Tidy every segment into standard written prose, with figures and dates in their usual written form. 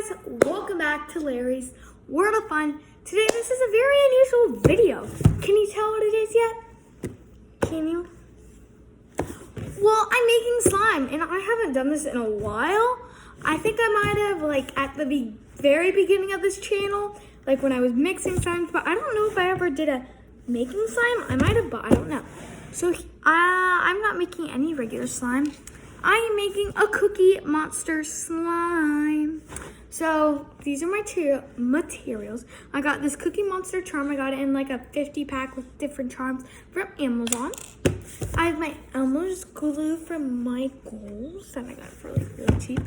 guys, welcome back to Larry's World of Fun. Today this is a very unusual video. Can you tell what it is yet? Can you? Well, I'm making slime and I haven't done this in a while. I think I might have at the very beginning of this channel, like when I was mixing slimes, but I don't know if I ever did a making slime. I might have, but I don't know. So I'm not making any regular slime. I am making a Cookie Monster slime. So these are my materials. I got this Cookie Monster charm. I got it in like a 50 pack with different charms from Amazon. I have my Elmer's glue from Michaels that I got for really cheap.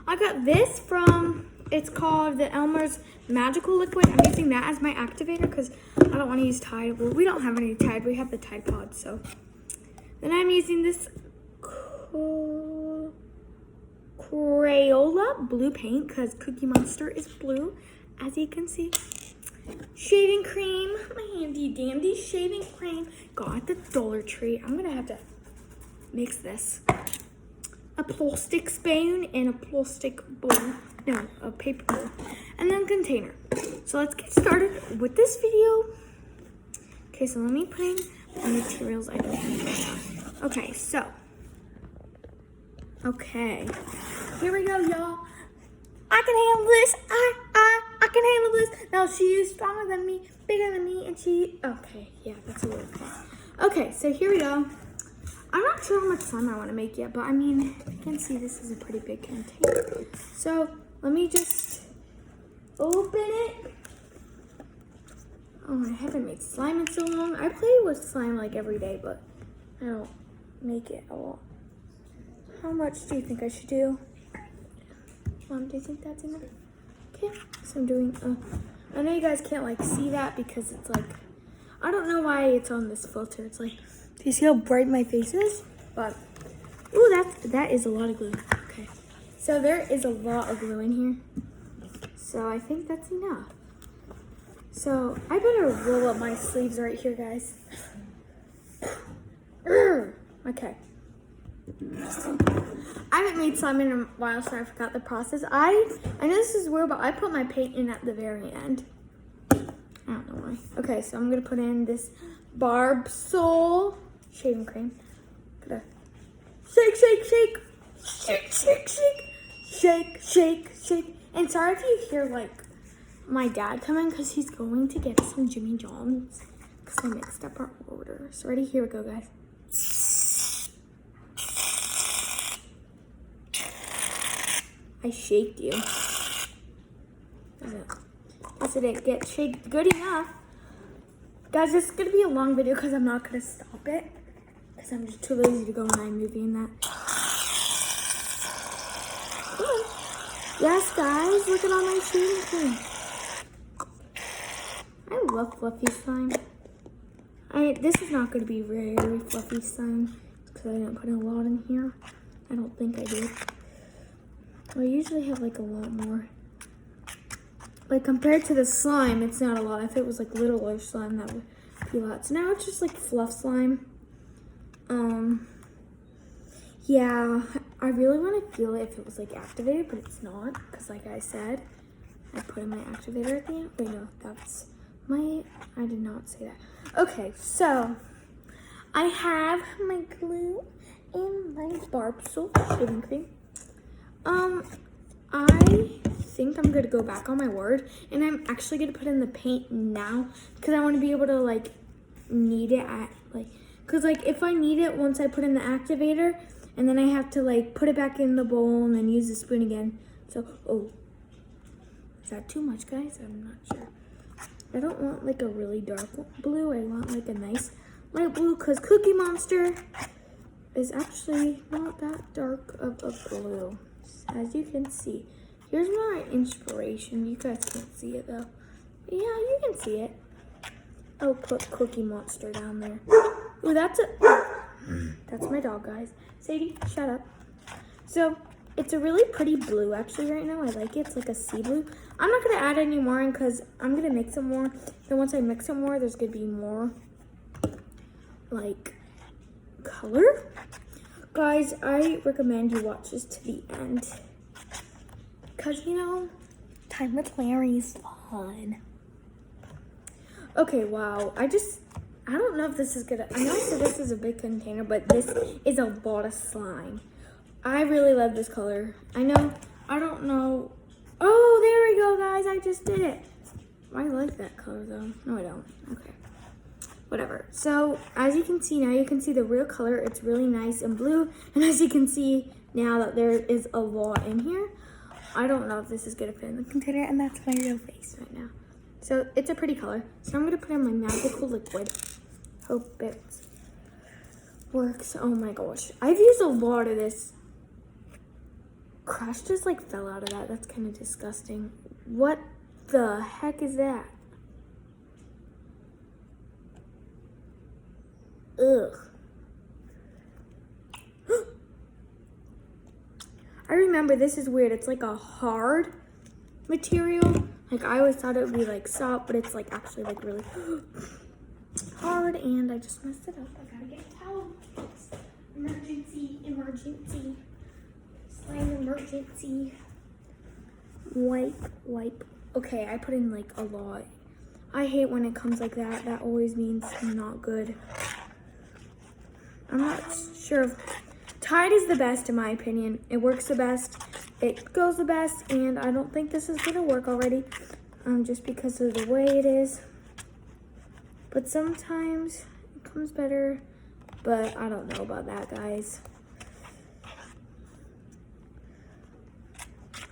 I got this from, it's called the Elmer's Magical Liquid. I'm using that as my activator because I don't want to use Tide. Well, we don't have any Tide. We have the Tide Pod. So then I'm using this Crayola blue paint because Cookie Monster is blue, as you can see. Shaving cream, my handy dandy shaving cream, got at the Dollar Tree. I'm gonna have to mix this. A plastic spoon and a plastic bowl. No, a paper bowl. And then a container. So let's get started with this video. Okay, so let me put in the materials I don't need. Okay, so. Okay, here we go, y'all. I can handle this. I can handle this. Now she is stronger than me, bigger than me, and she. Okay, yeah, that's a little okay. Okay, so here we go. I'm not sure how much slime I want to make yet, but I mean, you can see this is a pretty big container. So let me just open it. Oh, I haven't made slime in so long. I play with slime like every day, but I don't make it a lot. How much do you think I should do? Do you think that's enough? Okay, so I'm doing, I know you guys can't see that because it's I don't know why it's on this filter. It's do you see how bright my face is? But, ooh, that is a lot of glue. Okay, so there is a lot of glue in here. So I think that's enough. So I better roll up my sleeves right here, guys. Okay. I haven't made slime in a while, so I forgot the process. I know this is weird, but I put my paint in at the very end. I don't know why. Okay, so I'm gonna put in this Barbasol shaving cream. Gonna shake, shake, shake, shake, shake, shake, shake, shake, shake. And sorry if you hear my dad coming because he's going to get some Jimmy John's because I mixed up our order. So ready? Here we go, guys. I shaked you. Didn't get shaked good enough. Guys, this is going to be a long video because I'm not going to stop it. Because I'm just too lazy to go on iMovie and that. Ooh. Yes, guys, look at all my shaving cream. I love fluffy slime. This is not going to be very fluffy slime because I didn't put a lot in here. I don't think I did. I usually have a lot more. Compared to the slime, it's not a lot. If it was littler slime, that would be a lot. So now it's just fluff slime. Yeah, I really want to feel it if it was activated, but it's not. Because like I said, I put in my activator at the end. Wait, no, that's I did not say that. Okay, so I have my glue and my Barbasol shaving cream. I think I'm gonna go back on my word and I'm actually gonna put in the paint now because I want to be able to knead it at because if I knead it once I put in the activator and then I have to put it back in the bowl and then use the spoon again. So, oh, is that too much, guys? I'm not sure. I don't want a really dark blue. I want a nice light blue because Cookie Monster is actually not that dark of a blue. As you can see, here's my inspiration. You guys can't see it though. Yeah, you can see it. I'll put Cookie Monster down there. Oh, that's my dog, guys. Sadie, shut up. So it's a really pretty blue actually right now. I like it. It's a sea blue. I'm not gonna add any more in because I'm gonna mix some more. Then once I mix some more, there's gonna be more color. Guys, I recommend you watch this to the end because Time with Larry is fun. Okay, wow. I don't know if this is gonna, I know so this is a big container, but this is a lot of slime. I really love this color. I don't know. Oh, there we go, guys. I just did it. I like that color though. No, I don't. Okay. Whatever. So as you can see now, you can see the real color. It's really nice and blue. And as you can see now that there is a lot in here, I don't know if this is gonna fit in the container, and that's my real face right now. So it's a pretty color. So I'm gonna put in my magical liquid. Hope it works. Oh my gosh. I've used a lot of this. Crush just like fell out of that. That's kind of disgusting. What the heck is that? Ugh. I remember this is weird. It's like a hard material. Like I always thought it would be like soft, but it's like actually like really hard, and I just messed it up. I gotta get a towel. Emergency, emergency. Slime emergency. Wipe. Okay, I put in like a lot. I hate when it comes like that. That always means not good. I'm not sure if Tide is the best in my opinion. It works the best. It goes the best, and I don't think this is gonna work already. Just because of the way it is. But sometimes it comes better, but I don't know about that, guys.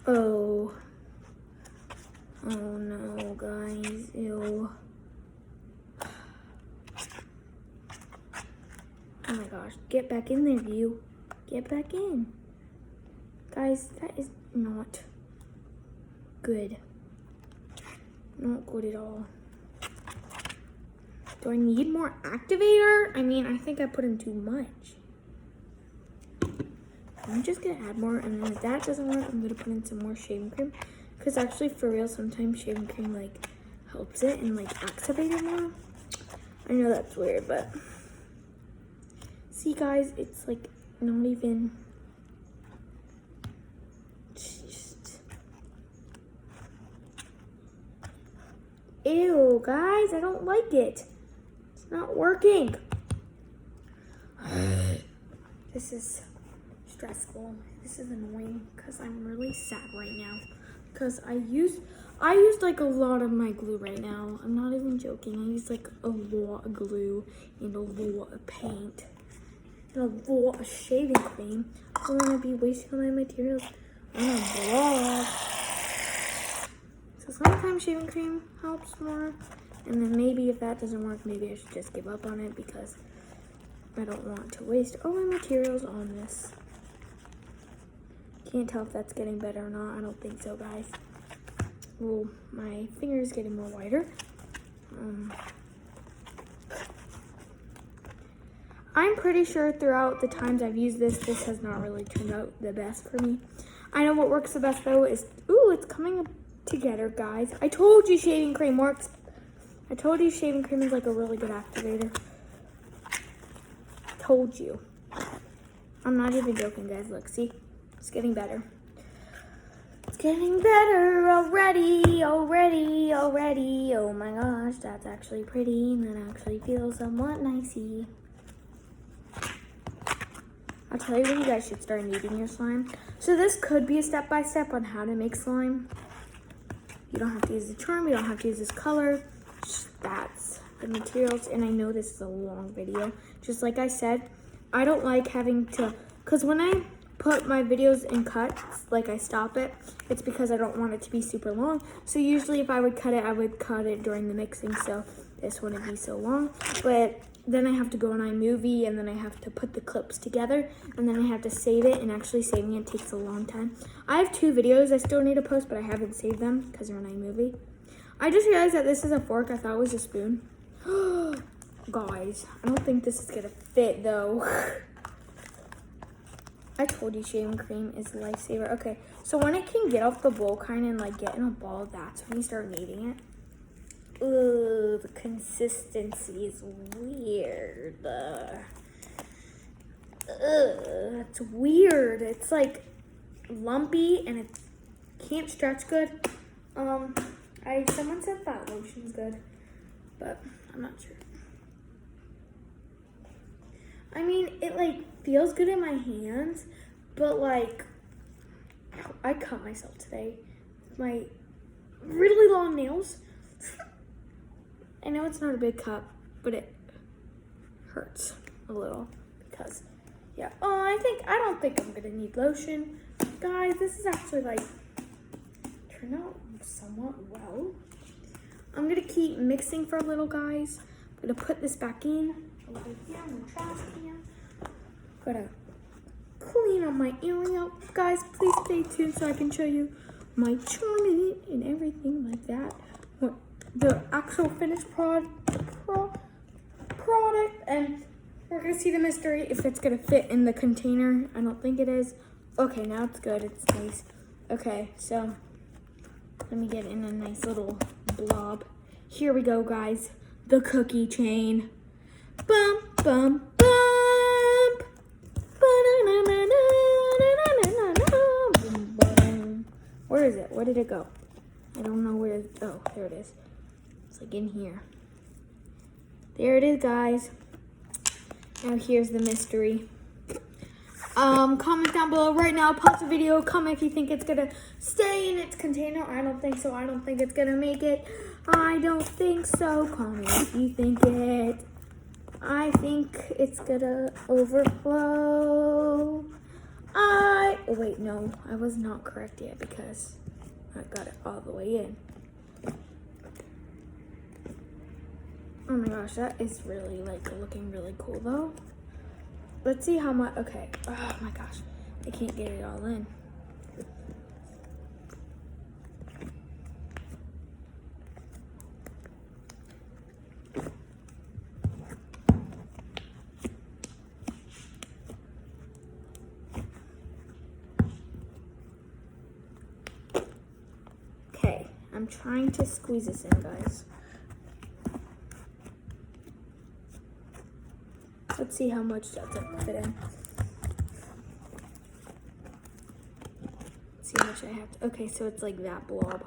Oh no, guys, ew. Oh my gosh, get back in there, you. Get back in. Guys, that is not good. Not good at all. Do I need more activator? I mean, I think I put in too much. I'm just gonna add more, and then if that doesn't work, I'm gonna put in some more shaving cream. Because actually, for real, sometimes shaving cream like helps it and like activate it more. I know that's weird, but see, guys, it's like not even. Just ew, guys, I don't like it. It's not working. This is stressful. This is annoying because I'm really sad right now because I used like a lot of my glue right now. I'm not even joking. I used like a lot of glue and a lot of paint and a lot of shaving cream. I don't want to be wasting my materials on a vlog. So sometimes shaving cream helps more, and then maybe if that doesn't work, maybe I should just give up on it because I don't want to waste all my materials on this. Can't tell if that's getting better or not. I don't think so, guys. Well, my finger is getting more whiter. I'm pretty sure throughout the times I've used this has not really turned out the best for me. I know what works the best though is, ooh, it's coming together, guys. I told you shaving cream works. I told you shaving cream is like a really good activator. Told you. I'm not even joking, guys. Look, see? It's getting better. It's getting better already. Oh my gosh, that's actually pretty, and that actually feels somewhat nicey. I'll tell you when you guys should start kneading your slime. So this could be a step-by-step on how to make slime. You don't have to use the charm, you don't have to use this color. That's the materials, and I know this is a long video. Just like I said, I don't like having to, because when I put my videos in cuts, like I stop it, it's because I don't want it to be super long. So usually if I would cut it during the mixing, so this wouldn't be so long. But then I have to go on iMovie, and then I have to put the clips together, and then I have to save it, and actually saving it takes a long time. I have 2 videos I still need to post, but I haven't saved them because they're on iMovie. I just realized that this is a fork. I thought it was a spoon. Guys, I don't think this is gonna fit though. I told you shaving cream is a lifesaver. Okay, so when it can get off the bowl kind of and like get in a ball, that's when you start kneading it. Ooh, the consistency is weird. It's weird. It's like lumpy and it can't stretch good. Someone said that lotion's good, but I'm not sure. I mean, it like feels good in my hands, but like, I cut myself today with my really long nails. I know it's not a big cut, but it hurts a little because, yeah. Oh, I don't think I'm gonna need lotion. Guys, this is actually like, turned out somewhat well. I'm gonna keep mixing for a little, guys. I'm gonna put this back in over here in the trash can. Gotta clean up my area. Guys, please stay tuned so I can show you my charm in it and everything like that. What the actual finished product, and we're gonna see the mystery if it's gonna fit in the container. I don't think it is. Okay, now it's good. It's nice. Okay, so let me get in a nice little blob. Here we go, guys. The cookie chain. Bum, bum, bump. Where is it? Where did it go? I don't know where it is. Oh, there it is. It's like in here. There it is, guys. Now here's the mystery. Comment down below right now. Pause the video. Comment if you think it's gonna stay in its container. I don't think so. I don't think it's gonna make it. I don't think so. Comment if you think it. I think it's gonna overflow. Oh wait, no. I was not correct yet because I got it all the way in. Oh my gosh, that is really like looking really cool though. Let's see how much, okay. Oh my gosh, I can't get it all in. Okay, I'm trying to squeeze this in, guys. Let's see how much that's gonna fit in. Let's see how much I have to, okay, so it's like that blob.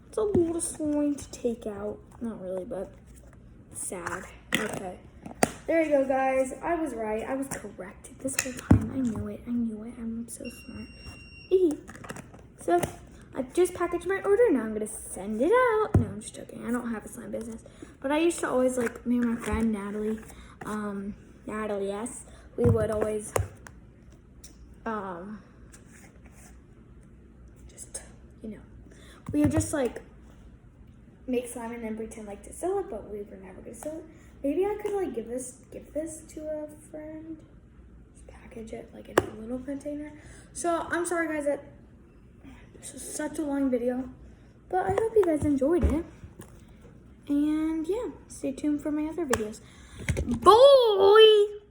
It's a lot of slime to take out. Not really, but sad. Okay. There you go, guys. I was right. I was correct this whole time. I knew it. I knew it. I'm so smart. So, I just packaged my order. Now I'm going to send it out. No, I'm just joking. I don't have a slime business. But I used to always, like, me and my friend, Natalie, yes, we would always, just, you know, we would just, like, make slime and then pretend, like, to sell it, but we were never going to sell it. Maybe I could, like, give this to a friend. Just package it, like, in a little container. So, I'm sorry, guys, that this was such a long video, but I hope you guys enjoyed it. And yeah, stay tuned for my other videos. Bye!